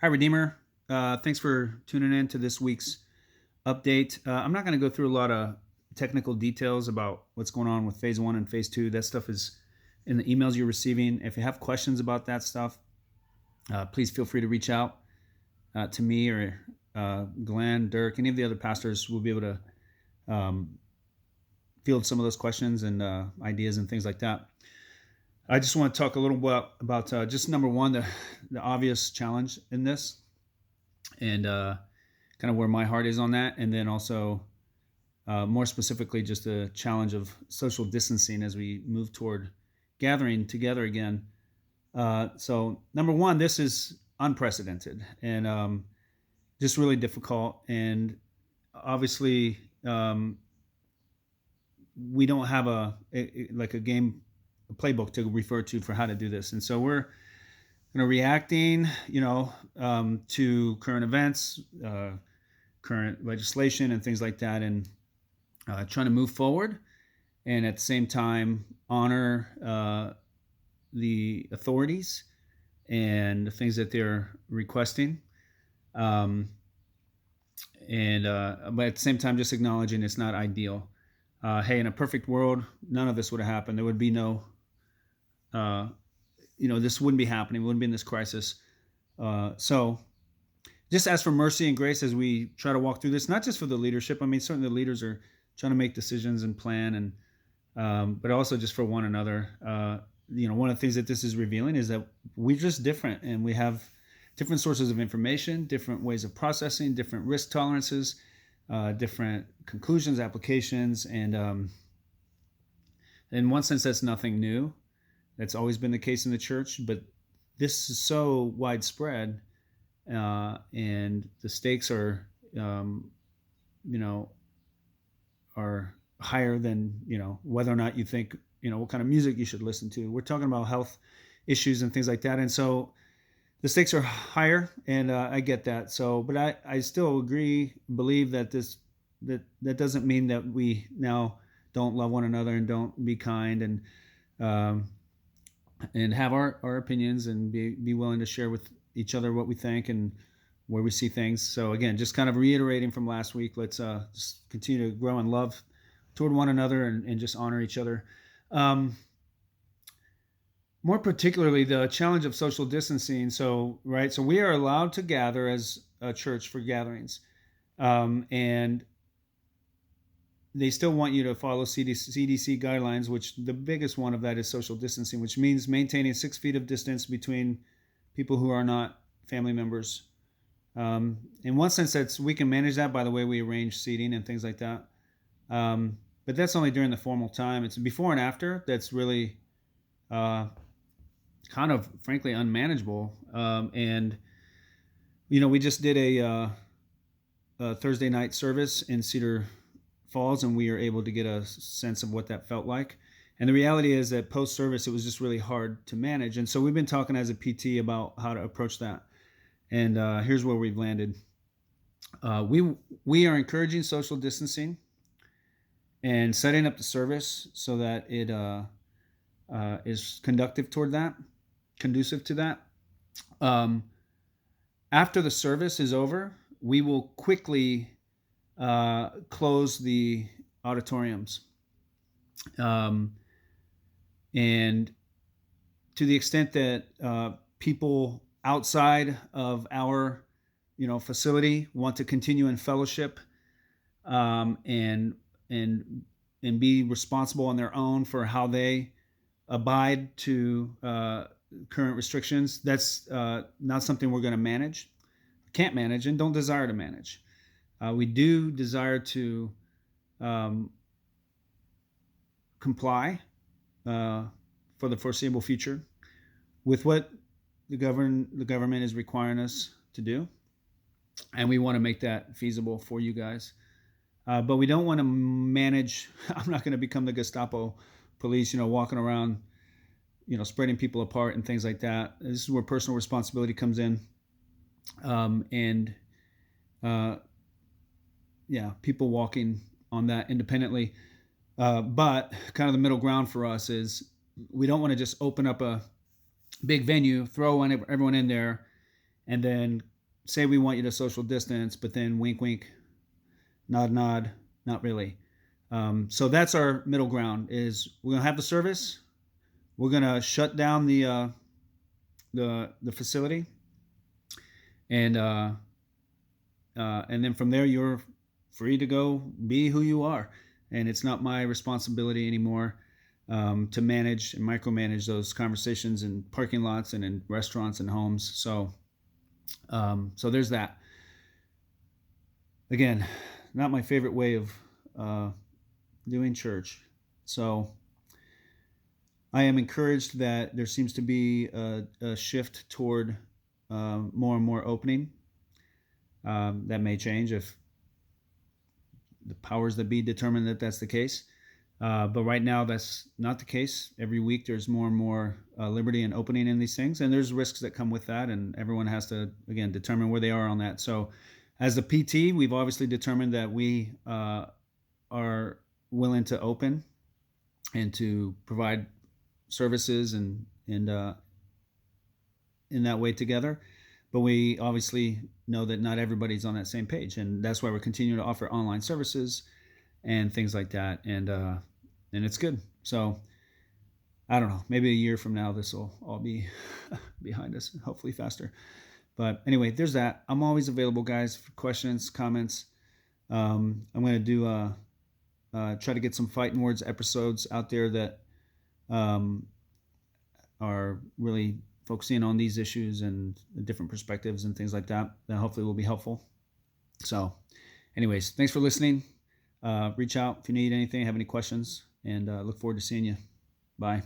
Hi, Redeemer. Thanks for tuning in to this week's update. I'm not going to go through a lot of technical details about what's going on with phase one and phase two. That stuff is in the emails you're receiving. If you have questions about that stuff, please feel free to reach out to me or Glenn, Dirk, any of the other pastors. Will be able to um, field some of those questions and ideas and things like that. I just want to talk a little bit about just number one, the obvious challenge in this, and kind of where my heart is on that, and then also more specifically, just the challenge of social distancing as we move toward gathering together again. So, number one, this is unprecedented and just really difficult, and obviously, we don't have like a game a playbook to refer to for how to do this, and so we're reacting, to current events, current legislation, and things like that, and trying to move forward, and at the same time honor the authorities and the things that they're requesting, um, and but at the same time just acknowledging it's not ideal. Hey, in a perfect world, none of this would have happened. There would be no, uh, this wouldn't be happening. We wouldn't be in this crisis. So just ask for mercy and grace as we try to walk through this, not just for the leadership. I mean, certainly the leaders are trying to make decisions and plan, and but also just for one another. One of the things that this is revealing is that we're just different, and we have different sources of information, different ways of processing, different risk tolerances, different conclusions, applications, and in one sense, that's nothing new. That's always been the case in the church, but this is so widespread, and the stakes are, you know, are higher than whether or not you think what kind of music you should listen to. We're talking about health issues and things like that, and so the stakes are higher, and I get that. So, but I still believe that that doesn't mean that we now don't love one another and don't be kind um, and have our opinions and be willing to share with each other what we think and where we see things. So again, just kind of reiterating from last week, let's just continue to grow in love toward one another and just honor each other. Um, More particularly, the challenge of social distancing. So, right, so we are allowed to gather as a church for gatherings, and they still want you to follow CDC guidelines, which the biggest one of that is social distancing, which means maintaining 6 feet of distance between people who are not family members. In one sense, that's we can manage that by the way we arrange seating and things like that. But that's only during the formal time. It's before and after that's really uh, kind of frankly unmanageable. And we just did a Thursday night service in Cedar Falls, and we were able to get a sense of what that felt like. And the reality is that post service, it was just really hard to manage. And so we've been talking as a PT about how to approach that. And here's where we've landed. We are encouraging social distancing and setting up the service so that it is conducive to that. Um, After the service is over, we will quickly close the auditoriums, um, and to the extent that people outside of our facility want to continue in fellowship, and and and be responsible on their own for how they abide to current restrictions. That's not something we're going to manage, can't manage, and don't desire to manage. We do desire to um, comply uh, for the foreseeable future with what the government is requiring us to do, and we want to make that feasible for you guys. But we don't want to manage. I'm not going to become the Gestapo police, walking around, spreading people apart and things like that. This is where personal responsibility comes in, and uh, yeah, people walking on that independently. But kind of the middle ground for us is we don't want to just open up a big venue, throw everyone in there, and then say we want you to social distance, but then wink, wink, nod, nod, not really. So that's our middle ground. Is we're gonna have the service. We're gonna shut down the facility, and and then from there you're free to go be who you are, and it's not my responsibility anymore to manage and micromanage those conversations in parking lots and in restaurants and homes. So there's that. Again, not my favorite way of doing church. So I am encouraged that there seems to be a shift toward more and more opening. That may change if the powers that be determine that that's the case. But right now, that's not the case. Every week, there's more and more liberty and opening in these things, and there's risks that come with that, and everyone has to, again, determine where they are on that. So as the PT, we've obviously determined that we are willing to open and to provide services and in that way together. But we obviously know that not everybody's on that same page, and that's why we're continuing to offer online services and things like that, and it's good. So I don't know, maybe a year from now this will all be behind us, hopefully faster. But anyway, there's that. I'm always available, guys, for questions, comments. I'm going to do try to get some Fighting Words episodes out there that are really focusing on these issues and the different perspectives and things like that hopefully will be helpful. So anyways, thanks for listening. Reach out if you need anything, have any questions, and look forward to seeing you. Bye.